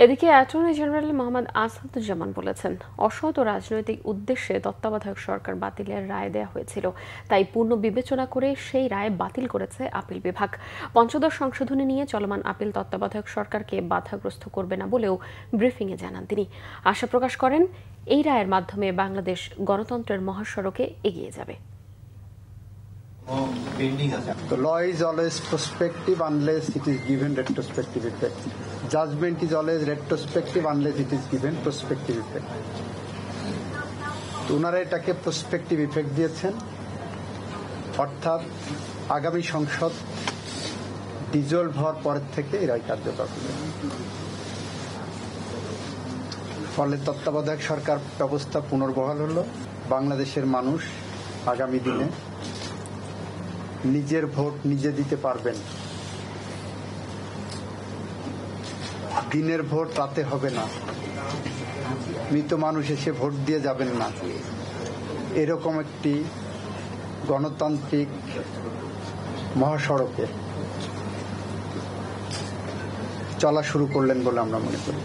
এদিকে attorney general Mohammad Asaduzzaman বলেছেন, অসৎ ও রাজনৈতিক উদ্দেশ্যে তত্ত্বাবধায়ক সরকার বাতিলের রায় দেয়া হয়েছিল, তাই পূর্ণ বিবেচনা করে সেই রায় বাতিল করেছে আপিল বিভাগ। পঞ্চদশ সংশোধনী নিয়ে চলমান আপিল তত্ত্বাবধায়ক সরকারকে বাধাগ্রস্ত করবে না বলেও ব্রিফিংয়ে জানান তিনি। আশা প্রকাশ করেন, এই রায়ের মাধ্যমে বাংলাদেশ গণতন্ত্রের মহাসড়কে এগিয়ে যাবে। The law is always prospective unless it is given retrospective effect. Judgment is always retrospective unless it is given prospective effect. ওনারা এটাকে prospective effect দিয়েছেন, অর্থাৎ আগামী সংসদ ডিজলভ হওয়ার পর থেকে এই রায় কার্যকর হবে। ফলে তত্ত্বাবধায়ক সরকার ব্যবস্থা পুনর্বহাল হলো। বাংলাদেশের মানুষ আগামী দিনে নিজের ভোট নিজে দিতে পারবেন। দিনের ভোট রাতে হবে না, মৃত মানুষ এসে ভোট দিয়ে যাবেন না। এরকম একটি গণতান্ত্রিক মহাসড়কে চলা শুরু করলেন বলে আমরা মনে করি।